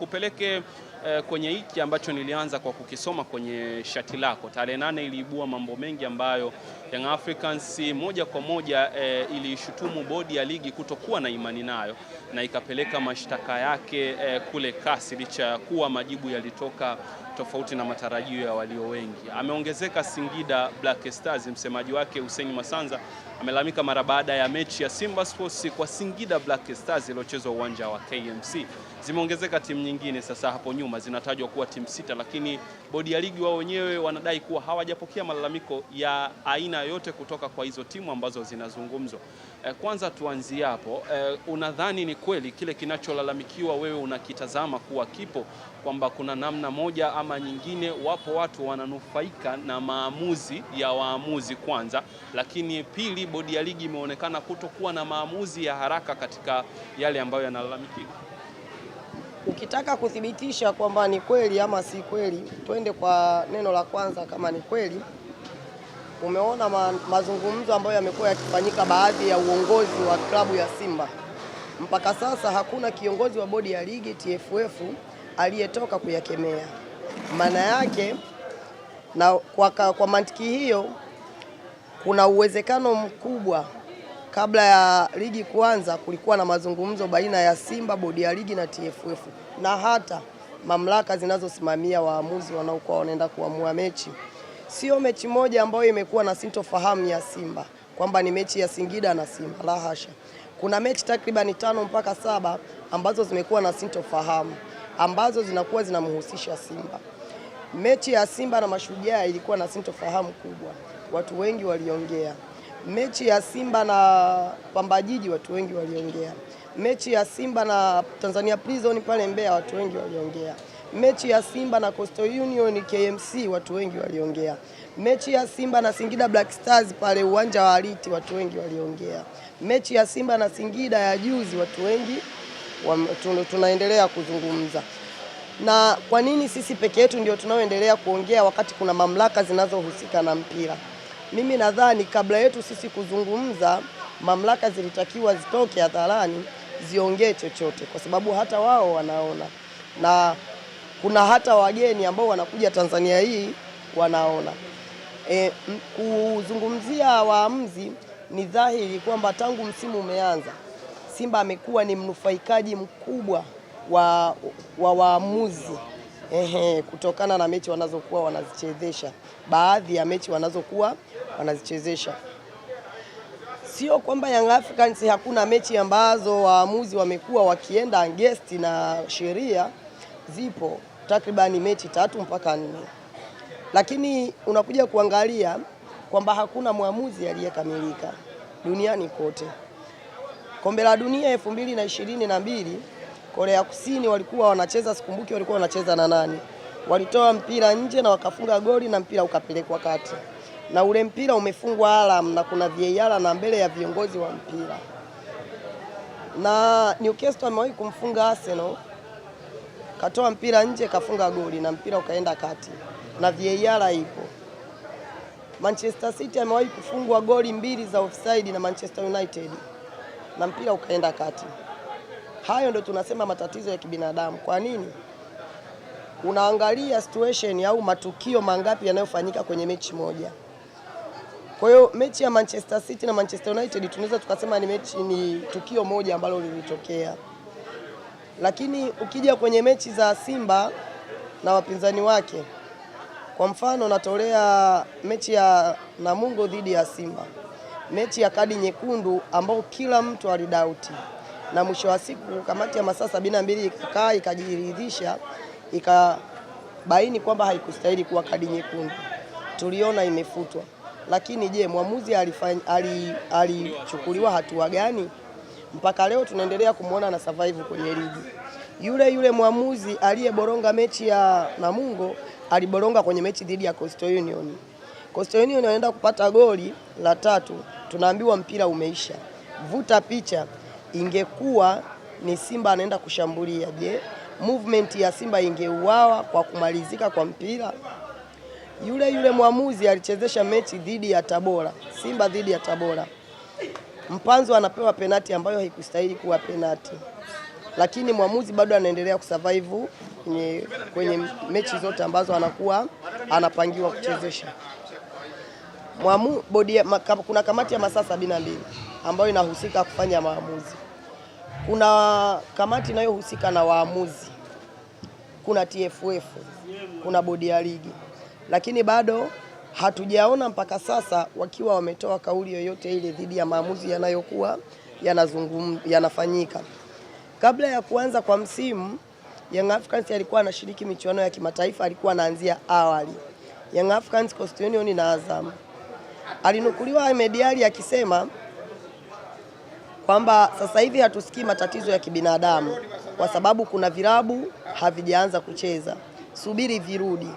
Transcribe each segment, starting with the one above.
Kupeleke kwenye hiki ambacho nilianza kwa kukisoma kwenye shati lako. Tarehe 8 iliibua mambo mengi ambayo Young Africans moja kwa moja ilishutumu bodi ya ligi kutokuwa na imani nayo na ikapeleka mashtaka yake kule CAS, licha kuwa majibu yalitoka tofauti na matarajio ya walio wengi. Ameongezeka Singida Black Stars, msemaji wake Hussein Masanza amelalamika mara baada ya mechi ya Simba Sports kwa Singida Black Stars iliyochezwa uwanja wa KMC. Zimeongezeka timu nyingine sasa, hapo nyuma zinatajwa kuwa timu 6, lakini bodi ya ligi wao wenyewe wanadai kuwa hawajapokea malalamiko ya aina yote kutoka kwa hizo timu ambazo zinazungumzwa. Kwanza tuanzie hapo. Unadhani ni kweli kile kinacholalamikiwa wewe unakitazama kuwa kipo, kwamba kuna namna moja ama nyingine wapo watu wananufaika na maamuzi ya waamuzi kwanza, lakini pili bodi ya ligi imeonekana kutokuwa na maamuzi ya haraka katika yale ambayo yanalalamikiwa? Ukitaka kuthibitisha kwamba ni kweli ama si kweli, twende kwa neno la kwanza. Kama ni kweli, umeona mazungumzo ambayo yamekuwa yakifanyika baadhi ya uongozi wa klabu ya Simba. Mpaka sasa hakuna kiongozi wa bodi ya ligi TFF aliyetoka kuyakemea. Maana yake na kwa mantiki hiyo, kuna uwezekano mkubwa kabla ya ligi kuanza kulikuwa na mazungumzo baina ya Simba, bodi ya ligi na TFF na hata mamlaka zinazosimamia waamuzi wanaokuwa wanaenda kuamua mechi. Sio mechi moja ambayo imekuwa na sintofahamu ya Simba kwamba ni mechi ya Singida na Simba, la hasha. Kuna mechi takriban 5 mpaka 7 ambazo zimekuwa na sintofahamu ambazo zinakuwa zinamhusisha Simba. Mechi ya Simba na Mashujaa ilikuwa na sintofahamu kubwa, watu wengi waliongea. Mechi ya Simba na Pamba Jiji watu wengi waliongea. Mechi ya Simba na Tanzania Prison pale Mbeya watu wengi waliongea. Mechi ya Simba na Coastal Union KMC watu wengi waliongea. Mechi ya Simba na Singida Black Stars pale uwanja wa Aliti watu wengi waliongea. Mechi ya Simba na Singida ya juzi watu wengi tunaendelea kuzungumza. Na kwa nini sisi peke yetu ndio tunaoendelea kuongea wakati kuna mamlaka zinazohusika na mpira? Mimi nadhani kabla yetu sisi kuzungumza, mamlaka zilitakiwa zitoke hadharani ziongee chochote, kwa sababu hata wao wanaona, na kuna hata wageni ambao wanakuja Tanzania hii wanaona. Kuzungumzia waamuzi, ni dhahiri kwamba tangu msimu umeanza Simba amekuwa ni mnufaikaji mkubwa wa waamuzi kutokana na mechi wanazokuwa wanazichezesha, baadhi ya mechi wanazokuwa wanazichezesha. Sio kwamba Young Africans hakuna mechi ambazo waamuzi wamekuwa wakienda against na sheria, zipo takribani mechi 3 mpaka 4. Lakini unakuja kuangalia kwamba hakuna mwamuzi aliyekamilika duniani kote. Kombe la Dunia 2022 Korea Kusini walikuwa wanacheza, sikumbuki walikuwa wanacheza na nani. Walitoa mpira nje na wakafunga goli na mpira ukapelekwa kati. Na ule mpira umefungwa alarm na kuna VAR na mbele ya viongozi wa mpira. Na Newcastle amewahi kumfunga Arsenal, katoa mpira nje kafunga goli na mpira ukaenda kati na VAR ipo. Manchester City amewahi kufungwa goli 2 za offside na Manchester United na mpira ukaenda kati. Hayo ndio tunasema matatizo ya kibinadamu. Kwa nini? Unaangalia situation au matukio mangapi yanayofanyika kwenye mechi moja. Kwa hiyo mechi ya Manchester City na Manchester United tunaweza tukasema ni tukio moja ambalo lilitokea. Lakini ukija kwenye mechi za Simba na wapinzani wake, kwa mfano natolea mechi ya Namungo dhidi ya Simba, mechi ya kadi nyekundu ambao kila mtu alidauti, na mwisho wa siku kamati ya masaa 72 ikakaa ikajiridhisha, ikabaini kwamba haikustahili kuwa kadi nyekundu. Tuliona imefutwa. Lakini je, mwamuzi alichukuliwa hatua gani? Mpaka leo tunaendelea kumuona na survive kwenye ligi. Yule mwamuzi aliyeboronga mechi ya Namungo aliboronga kwenye mechi dhidi ya Coastal Union. Coastal Union anaenda kupata goli la 3, tunaambiwa mpira umeisha. Vuta picha, ingekuwa ni Simba anaenda kushambulia, je, movement ya Simba ingeuawa kwa kumalizika kwa mpira? Yule mwamuzi alichezesha mechi dhidi ya Tabora, Simba dhidi ya Tabora. Mpanzo anapewa penati ambayo haikustahili kuwa penati. lakini mwamuzi bado anaendelea kusurvive kwenye mechi zote ambazo anakuwa anapangiwa kuchezesha. Kuna kamati ya masaa 72 ambayo inahusika kufanya maamuzi. Kuna kamati inayohusika na waamuzi, kuna TFF, kuna bodi ya ligi, lakini bado hatujaona mpaka sasa wakiwa wametoa kauli yoyote ile dhidi ya maamuzi yanayokuwa yanafanyika. Kabla ya kuanza kwa msimu, Young Africans alikuwa anashiriki michuano ya kimataifa, alikuwa anaanzia awali. Young Africans, Coastal Union na Azam. Alinukuliwa Ahmed Ally akisema kwamba sasa hivi hatusikii matatizo ya kibinadamu kwa sababu kuna vilabu havijaanza kucheza, subiri virudi.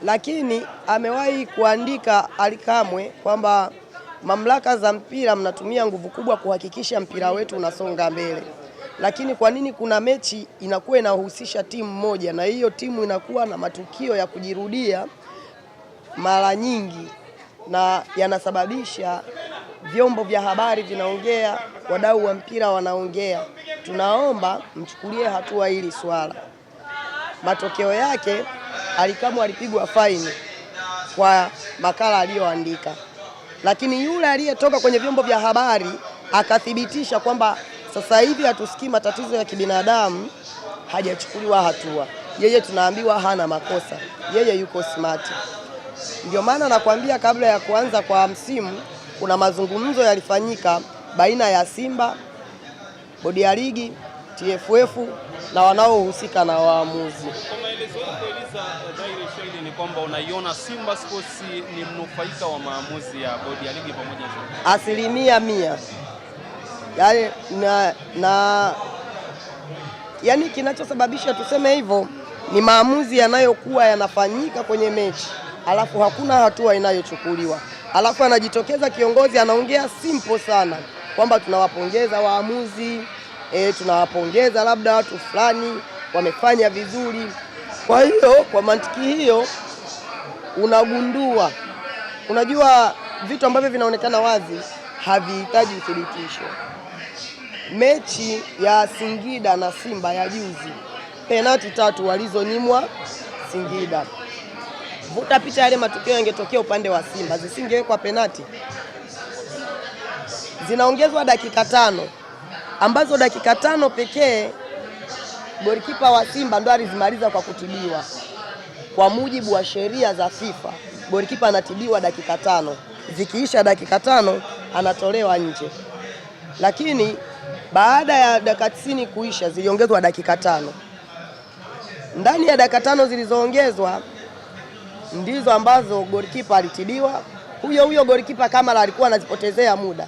Lakini amewahi kuandika Ally Kamwe kwamba mamlaka za mpira mnatumia nguvu kubwa kuhakikisha mpira wetu unasonga mbele, lakini kwa nini kuna mechi inakuwa inahusisha timu moja na hiyo timu inakuwa na matukio ya kujirudia mara nyingi na yanasababisha vyombo vya habari vinaongea, wadau wa mpira wanaongea? Tunaomba mchukulie hatua hili swala. Matokeo yake Ally Kamwe alipigwa faini kwa makala aliyoandika, lakini yule aliyetoka kwenye vyombo vya habari akathibitisha kwamba sasa hivi hatusikii matatizo ya kibinadamu, hajachukuliwa hatua. Yeye tunaambiwa hana makosa, yeye yuko smart. Ndio maana nakwambia kabla ya kuanza kwa msimu kuna mazungumzo yalifanyika baina ya Simba, bodi ya ligi, TFF na wanaohusika na waamuzi. Kwa maelezo yako Eliza, ni kwamba unaiona Simba Sports ni mnufaika wa maamuzi ya bodi ya ligi pamoja na 100%. Yani kinachosababisha tuseme hivyo ni maamuzi yanayokuwa yanafanyika kwenye mechi, alafu hakuna hatua inayochukuliwa. Alafu anajitokeza kiongozi anaongea simple sana kwamba tunawapongeza waamuzi, tunawapongeza labda watu fulani wamefanya vizuri. Kwa hiyo kwa mantiki hiyo unajua vitu ambavyo vinaonekana wazi havihitaji uthibitisho. Mechi ya Singida na Simba ya juzi, penalti 3 walizonyimwa Singida. Vuta picha yale matukio yangetokea upande wa Simba, zisingewekwa penalti. Zinaongezwa dakika 5 ambazo dakika 5 pekee golikipa wa Simba ndo alizimaliza kwa kutibiwa. Kwa mujibu wa sheria za FIFA, golikipa anatibiwa dakika 5. Zikiisha dakika 5 anatolewa nje. Lakini baada ya dakika 90 kuisha ziliongezwa dakika 5. Ndani ya dakika 5 zilizoongezwa ndizo ambazo golikipa alitibiwa. Huyo golikipa kama alikuwa anazipotezea muda,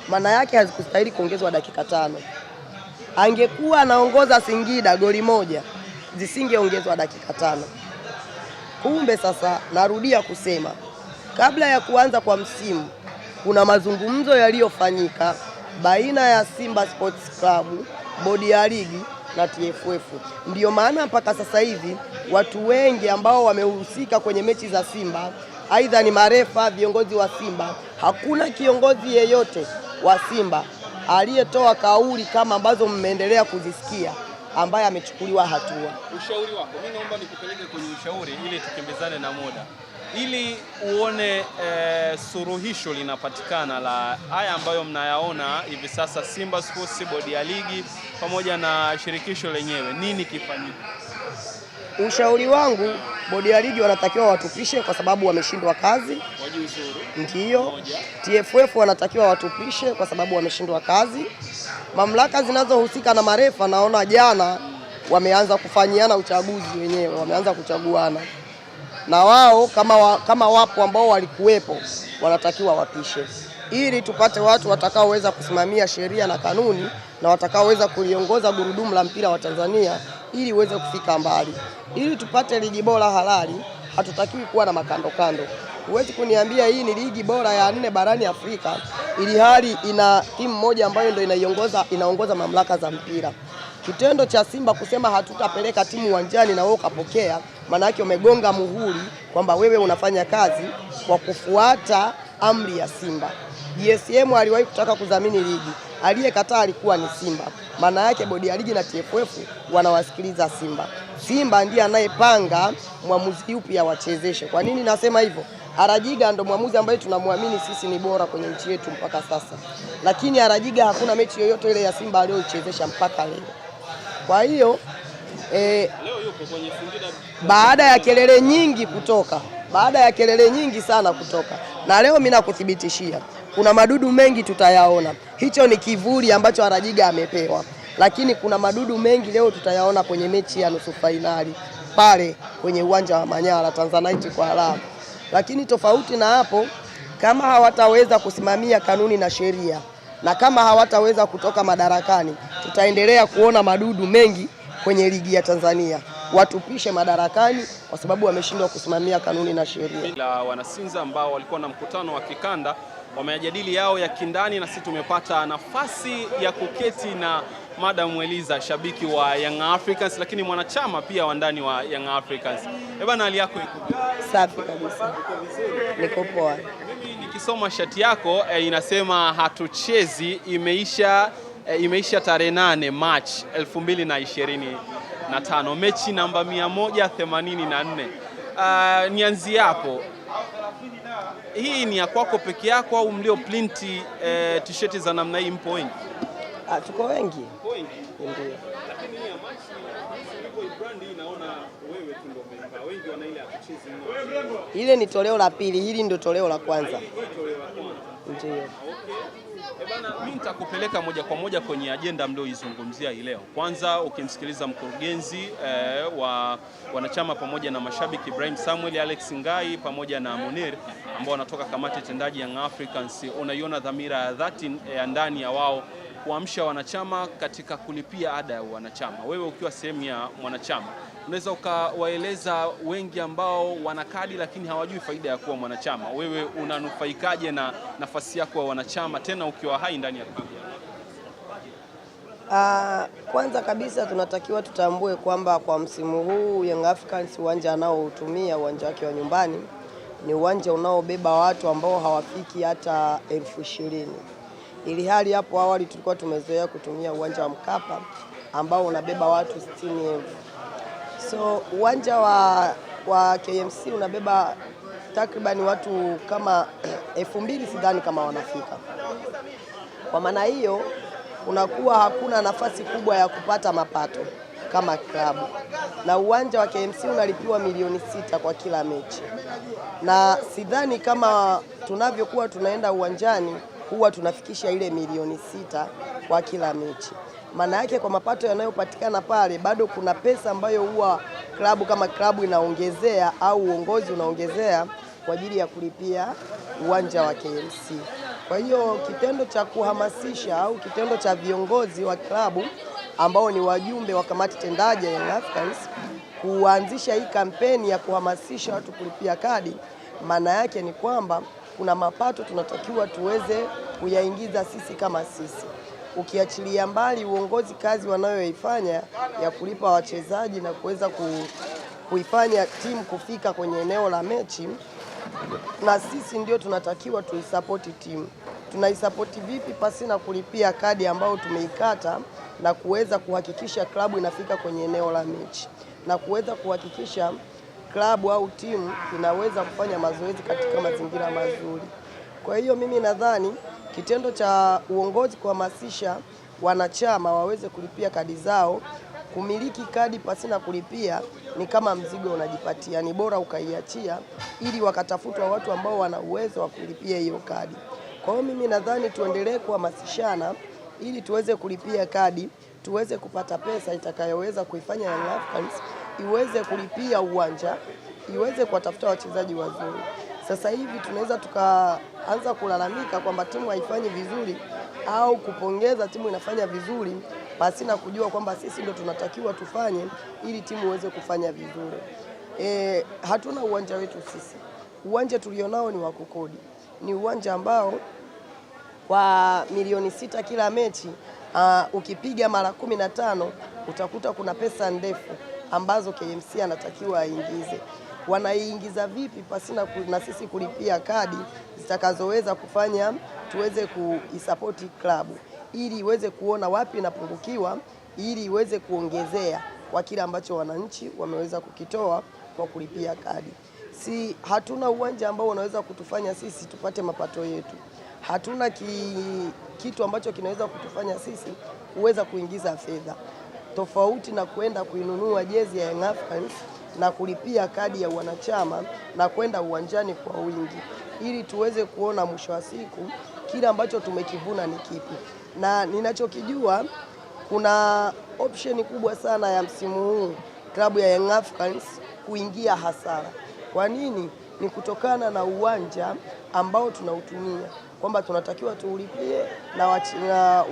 maana yake hazikustahili kuongezwa dakika 5. Angekuwa anaongoza Singida goli moja, zisingeongezwa dakika 5. Kumbe sasa narudia kusema, kabla ya kuanza kwa msimu kuna mazungumzo yaliyofanyika baina ya Simba Sports Club, bodi ya ligi na TFF. Ndio maana mpaka sasa hivi watu wengi ambao wamehusika kwenye mechi za Simba, aidha ni marefa, viongozi wa Simba, hakuna kiongozi yeyote wa Simba aliyetoa kauli kama ambazo mmeendelea kuzisikia ambaye amechukuliwa hatua. Ushauri wako, mimi naomba nikupeleke kwenye ushauri ili tukimbizane na muda, ili uone suruhisho linapatikana la haya ambayo mnayaona hivi sasa Simba Sports, bodi ya ligi pamoja na shirikisho lenyewe. Nini kifanyike? Ushauri wangu, bodi ya ligi wanatakiwa watupishe kwa sababu wameshindwa kazi. Wajiuzuru. Ndiyo. TFF wanatakiwa watupishe kwa sababu wameshindwa kazi. Mamlaka zinazohusika na marefa naona jana wameanza kufanyiana uchaguzi wenyewe, wameanza kuchaguana. Na wao kama wapo ambao walikuwepo wanatakiwa wapishe, ili tupate watu watakaoweza kusimamia sheria na kanuni na watakaoweza kuliongoza gurudumu la mpira wa Tanzania ili uweze kufika mbali, ili tupate ligi bora halali. Hatutakiwi kuwa na makando kando. Huwezi kuniambia hii ni ligi bora ya 4 barani Afrika ili hali ina timu moja ambayo ndio inaongoza mamlaka za mpira. Kitendo cha Simba kusema hatutapeleka timu uwanjani na wewe ukapokea, maana yake umegonga muhuri kwamba wewe unafanya kazi kwa kufuata amri ya Simba. GSM aliwahi kutaka kudhamini ligi, aliyekataa alikuwa ni Simba. Maana yake bodi ya ligi na TFF wanawasikiliza Simba. Simba ndiye anayepanga mwamuzi yupi awachezeshe. Kwa nini nasema hivyo? Arajiga ndo mwamuzi ambaye tunamwamini sisi ni bora kwenye nchi yetu mpaka sasa. Lakini Arajiga hakuna mechi yoyote ile ya Simba aliyoichezesha mpaka leo. Kwa hiyo leo yupo kwenye Singida baada ya kelele nyingi sana kutoka. Na leo mimi nakuthibitishia kuna madudu mengi tutayaona. Hicho ni kivuli ambacho Arajiga amepewa. Lakini kuna madudu mengi leo tutayaona kwenye mechi ya nusu fainali pale kwenye uwanja wa Manyara Tanzanite kwa Arabu. Lakini tofauti na hapo, kama hawataweza kusimamia kanuni na sheria na kama hawataweza kutoka madarakani, tutaendelea kuona madudu mengi kwenye ligi ya Tanzania. Watupishe madarakani kwa sababu wameshindwa kusimamia kanuni na sheria. La wanasinza ambao walikuwa na mkutano wa kikanda wamejadili yao ya kindani, na sisi tumepata nafasi ya kuketi na Madam Eliza, shabiki wa Young Africans lakini mwanachama pia wa ndani wa Young Africans. Bwana, hali yako iko? Safi kabisa. Niko poa. Mimi nikisoma shati yako inasema hatuchezi, imeisha tarehe 8 March 2025, mechi namba 184. Nianzie hapo. Hii ni ya kwako peke yako au mlio plinti t-shirt za namna hii mpo wengi? Tuko wengi. Ndio. Lakini hii ya March brand hii naona wewe tu ndio umevaa. Wengi wana ile hatuchezi. Ile ni toleo la pili, hili ndio toleo la kwanza. Ndio. Okay. Bana, mimi nitakupeleka moja kwa moja kwenye ajenda mlioizungumzia hii leo. Kwanza ukimsikiliza mkurugenzi wa wanachama pamoja na mashabiki Ibrahim Samuel, Alex Ngai pamoja na Munir ambao wanatoka kamati tendaji Young Africans, unaiona dhamira ya dhati ya ndani ya wao kuamsha wanachama katika kulipia ada ya wanachama. Wewe ukiwa sehemu ya mwanachama, unaweza ukawaeleza wengi ambao wana kadi lakini hawajui faida ya kuwa mwanachama, wewe unanufaikaje na nafasi yako ya wanachama tena ukiwa hai ndani ya klabu? Kwanza kabisa tunatakiwa tutambue kwamba kwa msimu huu Young Africans uwanja anaoutumia, uwanja wake wa nyumbani, ni uwanja unaobeba watu ambao hawafiki hata 20,000. Ili hali hapo awali tulikuwa tumezoea kutumia uwanja wa Mkapa ambao unabeba watu 60,000. So uwanja wa KMC unabeba takriban watu kama 2,000, sidhani kama wanafika. Kwa maana hiyo unakuwa hakuna nafasi kubwa ya kupata mapato kama klabu. Na uwanja wa KMC unalipiwa milioni 6 kwa kila mechi. Na sidhani kama tunavyokuwa tunaenda uwanjani huwa tunafikisha ile milioni 6 kwa kila mechi. Maana yake kwa mapato yanayopatikana pale bado kuna pesa ambayo huwa klabu kama klabu inaongezea au uongozi unaongezea kwa ajili ya kulipia uwanja wa KMC. Kwa hiyo kitendo cha kuhamasisha au kitendo cha viongozi wa klabu ambao ni wajumbe wa kamati tendaji ya Young Africans kuanzisha hii kampeni ya kuhamasisha watu kulipia kadi, maana yake ni kwamba kuna mapato tunatakiwa tuweze kuyaingiza sisi kama sisi. Ukiachilia mbali uongozi kazi wanayoifanya ya kulipa wachezaji na kuweza kuifanya timu kufika kwenye eneo la mechi, na sisi ndio tunatakiwa tuisapoti timu. Tunaisapoti vipi pasina kulipia kadi ambayo tumeikata na kuweza kuhakikisha klabu inafika kwenye eneo la mechi na kuweza kuhakikisha klabu au timu inaweza kufanya mazoezi katika mazingira mazuri. Kwa hiyo mimi nadhani kitendo cha uongozi kuhamasisha wanachama waweze kulipia kadi zao, kumiliki kadi pasina kulipia ni kama mzigo unajipatia, ni bora ukaiachia ili wakatafutwa watu ambao wana uwezo wa kulipia hiyo kadi. Kwa hiyo mimi nadhani tuendelee kuhamasishana ili tuweze kulipia kadi, tuweze kupata pesa itakayoweza kuifanya Young Africans iweze kulipia uwanja, iweze kuwatafuta wachezaji wazuri. Sasa hivi tunaweza tukaanza kulalamika kwamba timu haifanyi vizuri au kupongeza timu inafanya vizuri pasina kujua kwamba sisi ndio tunatakiwa tufanye ili timu iweze kufanya vizuri. Hatuna uwanja wetu sisi. Uwanja tulionao ni wa kukodi. Ni uwanja ambao kwa milioni 6 kila mechi, ukipiga mara 15 utakuta kuna pesa ndefu ambazo KMC anatakiwa aingize. Wanaiingiza vipi pasina na sisi kulipia kadi zitakazoweza kufanya tuweze kuisapoti klabu ili iweze kuona wapi inapungukiwa, ili iweze kuongezea kwa kile ambacho wananchi wameweza kukitoa kwa kulipia kadi. Hatuna uwanja ambao unaweza kutufanya sisi tupate mapato yetu. Hatuna kitu ambacho kinaweza kutufanya sisi kuweza kuingiza fedha, tofauti na kwenda kuinunua jezi ya Young Africans na kulipia kadi ya wanachama na kwenda uwanjani kwa wingi, ili tuweze kuona mwisho wa siku kile ambacho tumekivuna ni kipi. Na ninachokijua, kuna option kubwa sana ya msimu huu klabu ya Young Africans kuingia hasara. Kwa nini? Ni kutokana na uwanja ambao tunautumia, kwamba tunatakiwa tuulipie na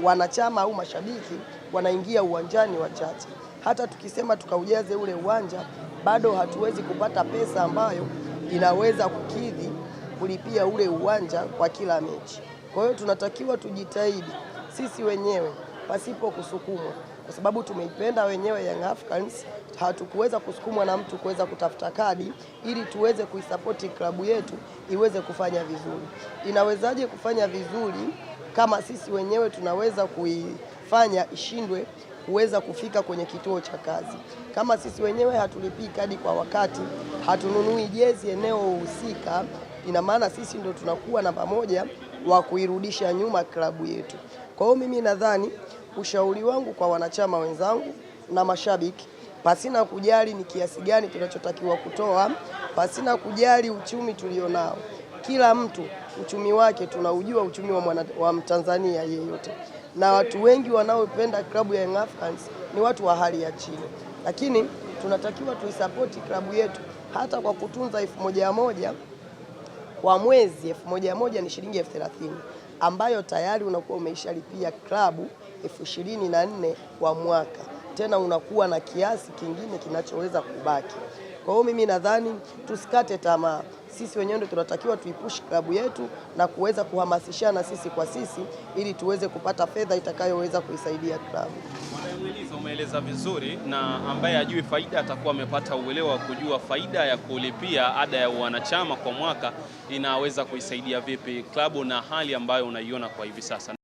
wanachama au mashabiki wanaingia uwanjani wachache. Hata tukisema tukaujaze ule uwanja, bado hatuwezi kupata pesa ambayo inaweza kukidhi kulipia ule uwanja kwa kila mechi. Kwa hiyo tunatakiwa tujitahidi sisi wenyewe pasipo kusukumwa, kwa sababu tumeipenda wenyewe Young Africans. Hatukuweza kusukumwa na mtu kuweza kutafuta kadi ili tuweze kuisapoti klabu yetu iweze kufanya vizuri. Inawezaje kufanya vizuri kama sisi wenyewe tunaweza kuifanya ishindwe kuweza kufika kwenye kituo cha kazi? Kama sisi wenyewe hatulipii kadi kwa wakati, hatununui jezi eneo husika, ina maana sisi ndio tunakuwa namba moja wa kuirudisha nyuma klabu yetu. Kwa hiyo mimi nadhani ushauri wangu kwa wanachama wenzangu na mashabiki, pasina kujali ni kiasi gani tunachotakiwa kutoa, pasina kujali uchumi tulionao, kila mtu uchumi wake tunaujua, uchumi wa Mtanzania yeyote, na watu wengi wanaopenda klabu ya Young Africans ni watu wa hali ya chini, lakini tunatakiwa tuisapoti klabu yetu hata kwa kutunza 1,100 kwa mwezi. 1,100 ni shilingi 30,000 ambayo tayari unakuwa umeishalipia klabu 24,000 kwa mwaka, tena unakuwa na kiasi kingine kinachoweza kubaki. Kwa hiyo mimi nadhani tusikate tamaa. Sisi wenyewe ndio tunatakiwa tuipush klabu yetu na kuweza kuhamasishana sisi kwa sisi, ili tuweze kupata fedha itakayoweza kuisaidia klabu. Umeeleza vizuri, na ambaye hajui faida atakuwa amepata uelewa wa kujua faida ya kulipia ada ya wanachama kwa mwaka inaweza kuisaidia vipi klabu na hali ambayo unaiona kwa hivi sasa.